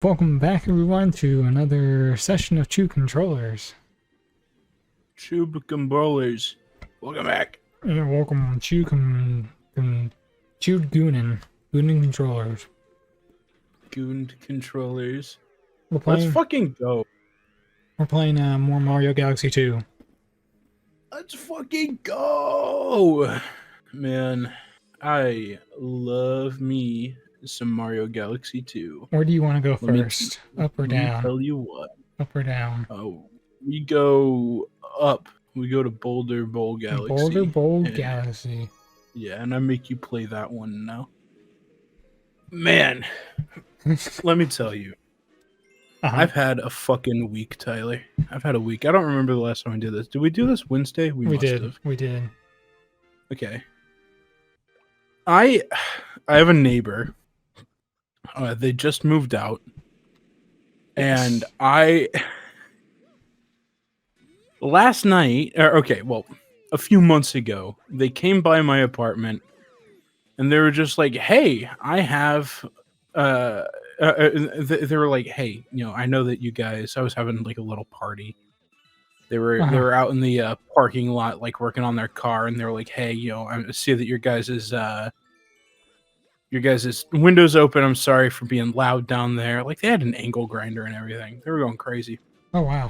Welcome back, everyone, to another session of Chew Controllers. Chewbacca. Welcome back. Welcome, Chewed Goonin Controllers. Goon controllers. We're Let's playing. fucking go. We're playing more Mario Galaxy 2. Let's fucking go. Man, I love me some Mario Galaxy 2. Where do you want to go Let me, first? Up or let me down? tell you what. Up or down? We go up. We go to Boulder Bowl Galaxy. Boulder Bowl and, Galaxy. Yeah, and I make you play that one now. Man, let me tell you. I've had a fucking week, Tyler. I've had a week. I don't remember the last time I did this. Did we do this Wednesday? We must did. have. We did. Okay. I have a neighbor. They just moved out. And last night, a few months ago, they came by my apartment and they were just like, hey, I have they were like, hey, I know that you guys. I was having like a little party. They were out in the parking lot, like working on their car, and they were like, hey, I see that your guys' windows open. I'm sorry for being loud down there. Like they had an angle grinder and everything. They were going crazy. Oh wow.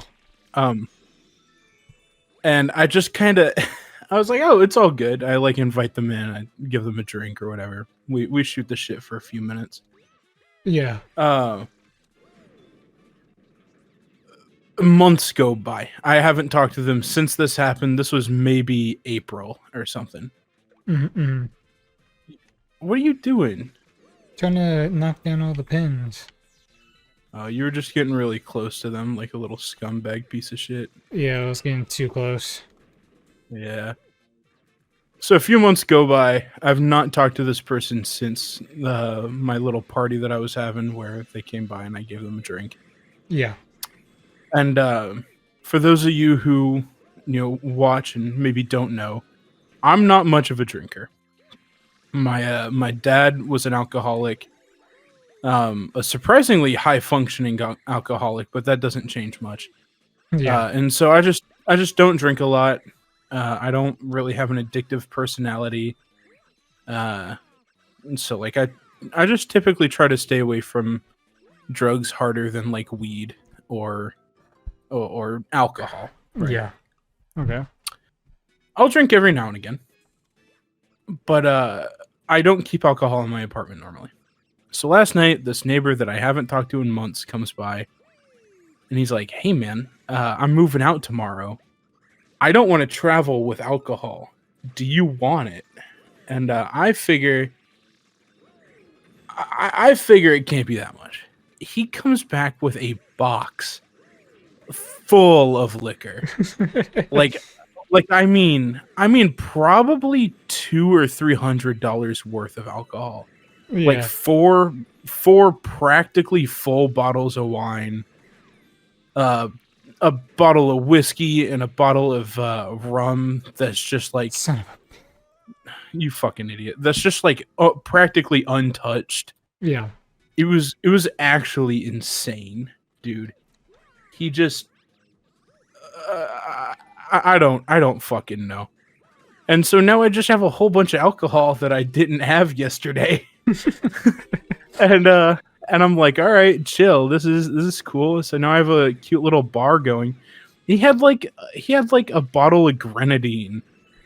And I just kind of. I was like, oh, it's all good. I like invite them in. I give them a drink or whatever. We shoot the shit for a few minutes. Yeah. Months go by. I haven't talked to them since this happened. This was maybe April or something. Mm-mm. What are you doing? Trying to knock down all the pins. You were just getting really close to them, like a little scumbag piece of shit. Yeah, I was getting too close. Yeah. So a few months go by. I've not talked to this person since my little party that I was having where they came by and I gave them a drink. Yeah. And for those of you who watch and maybe don't know, I'm not much of a drinker. My dad was an alcoholic, a surprisingly high functioning alcoholic, but that doesn't change much. Yeah. And so I just don't drink a lot. I don't really have an addictive personality. And so like I just typically try to stay away from drugs harder than like weed or alcohol. Right? Yeah. Okay. I'll drink every now and again. But I don't keep alcohol in my apartment normally. So last night, this neighbor that I haven't talked to in months comes by. And he's like, hey man, I'm moving out tomorrow. I don't want to travel with alcohol. Do you want it? And I figure it can't be that much. He comes back with a box full of liquor. like I mean probably $200 or $300 worth of alcohol. Yeah. Like four practically full bottles of wine, a bottle of whiskey and a bottle of rum that's just like, son of a... you fucking idiot. That's just like practically untouched. Yeah. It was actually insane, dude. He just I don't fucking know. And so now I just have a whole bunch of alcohol that I didn't have yesterday. and I'm like, all right, chill. This is cool. So now I have a cute little bar going. He had like a bottle of grenadine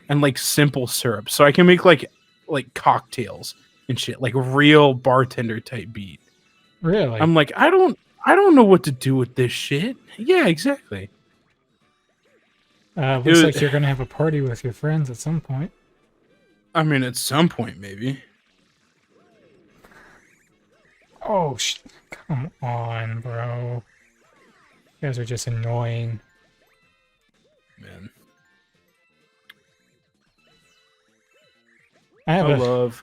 and like simple syrup, so I can make like cocktails and shit, like real bartender type beat. Really? I'm like, I don't know what to do with this shit. Yeah, exactly. Looks like you're gonna have a party with your friends at some point. I mean, at some point, maybe. Oh, come on, bro. You guys are just annoying. Man. I love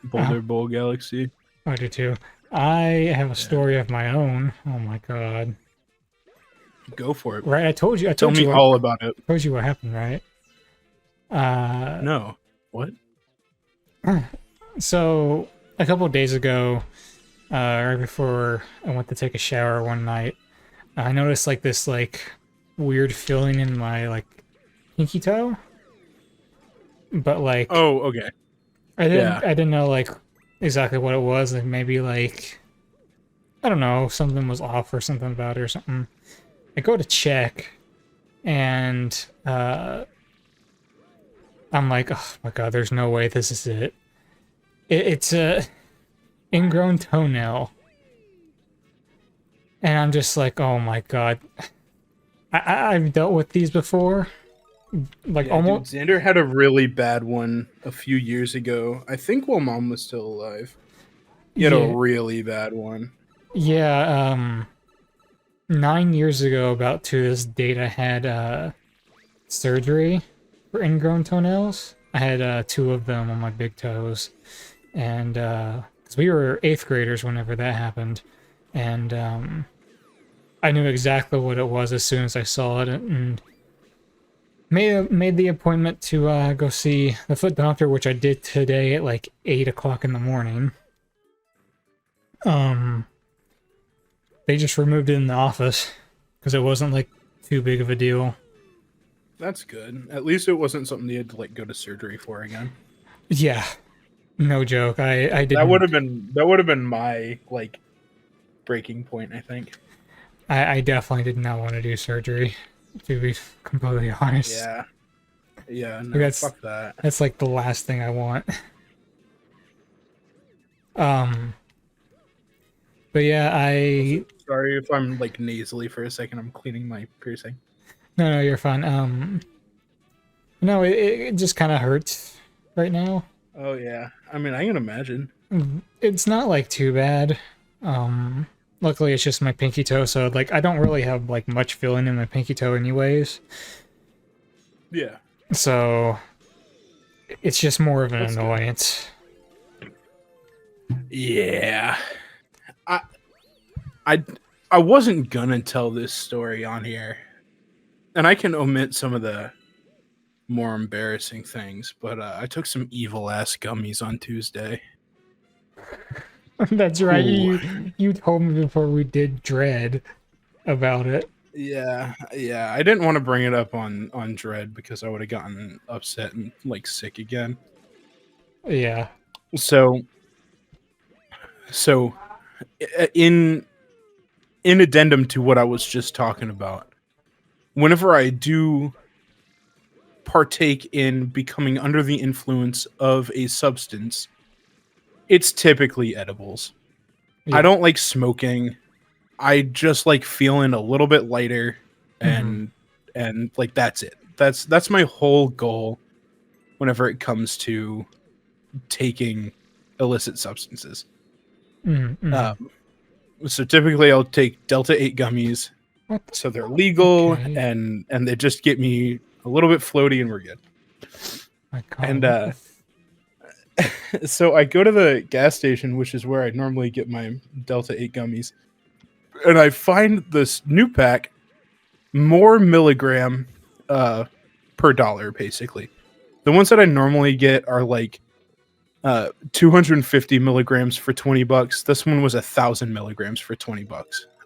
Boulder Bowl Galaxy. I do too. I have a story of my own. Oh my god. Go for it. Right, I told you. Tell me all about it. I told you what happened, right? No. What? So, a couple of days ago, right before I went to take a shower one night, I noticed like this like weird feeling in my like pinky toe, but like Oh, okay. I didn't Yeah. I didn't know like exactly what it was. Like maybe like I don't know, something was off or something about it or something. I go to check and I'm like, oh my god, there's no way this is it. It's a ingrown toenail. And I'm just like, oh my god. I've dealt with these before. Like Yeah, dude, almost Xander had a really bad one a few years ago. I think while mom was still alive. He had a yeah, really bad one. yeah, 9 years ago about to this date I had surgery for ingrown toenails. I had two of them on my big toes. And because we were eighth graders whenever that happened. And I knew exactly what it was as soon as I saw it, and made the appointment to go see the foot doctor, which I did today at like 8 o'clock in the morning. Um, they just removed it in the office because it wasn't like too big of a deal. That's good. At least it wasn't something you had to like go to surgery for again. Yeah, no joke. I That would didn't. have been my like breaking point, I think. I definitely did not want to do surgery, to be completely honest. Yeah. Yeah, Like, no, fuck that. that's like the last thing I want. Um, but yeah, I Sorry if I'm like nasally for a second. I'm cleaning my piercing. no, you're fine. No, it just kind of hurts right now. Oh yeah. I mean, I can imagine. It's not like too bad. Um, luckily it's just my pinky toe, so like I don't really have like much feeling in my pinky toe anyways. Yeah. So it's just more of an That's good. annoyance. Yeah. I I I wasn't gonna tell this story on here. And I can omit some of the more embarrassing things, but I took some evil ass gummies on Tuesday. That's right. Ooh. You told me before we did Dread about it. Yeah, yeah. I didn't want to bring it up on Dread because I would have gotten upset and like sick again. Yeah. So so in addendum to what I was just talking about, whenever I do partake in becoming under the influence of a substance, it's typically edibles. Yeah. I don't like smoking. I just like feeling a little bit lighter and like that's it. That's my whole goal whenever it comes to taking illicit substances. So typically I'll take Delta 8 gummies. What? So they're legal Okay. and they just get me a little bit floaty and we're good. My God. And so I go to the gas station, which is where I normally get my Delta 8 gummies. And I find this new pack more milligram per dollar, basically. The ones that I normally get are like 250 milligrams for $20. This one was 1,000 milligrams for $20.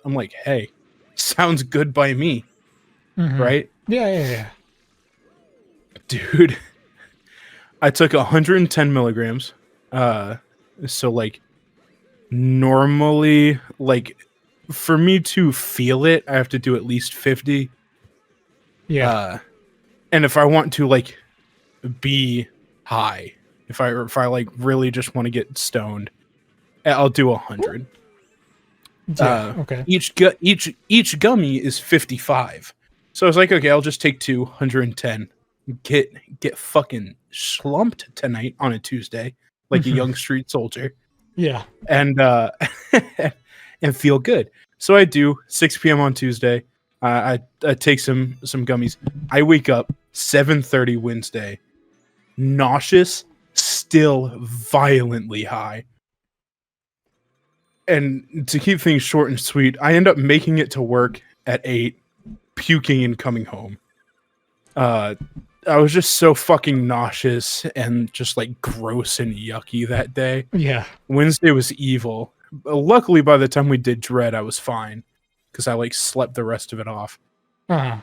I'm like, hey, sounds good by me, right? Yeah. Dude, I took 110 milligrams. So like normally, like for me to feel it, I have to do at least 50. Yeah. And if I want to like be high, if I like really just want to get stoned, I'll do 100. Yeah. Okay. Each gummy is 55. So I was like, okay, I'll just take 210. Get fucking slumped tonight on a Tuesday, like a young street soldier. Yeah. And and feel good. So I do 6 p.m. on Tuesday. I take some gummies. I wake up 7:30 Wednesday, nauseous, still violently high. And to keep things short and sweet, I end up making it to work at 8, puking and coming home. I was just so fucking nauseous and just like gross and yucky that day. Yeah. Wednesday was evil, luckily, by the time we did Dread, I was fine because I like slept the rest of it off. Uh,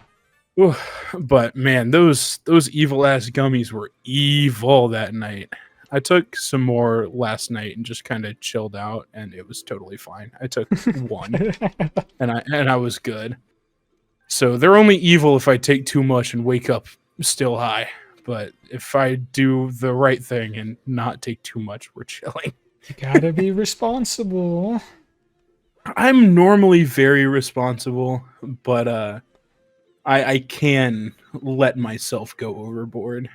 Ooh, but man, those evil ass gummies were evil that night. I took some more last night and just kind of chilled out, and it was totally fine. I took one, and I was good. So they're only evil if I take too much and wake up still high. But if I do the right thing and not take too much, we're chilling. you gotta be responsible. I'm normally very responsible, but I can let myself go overboard.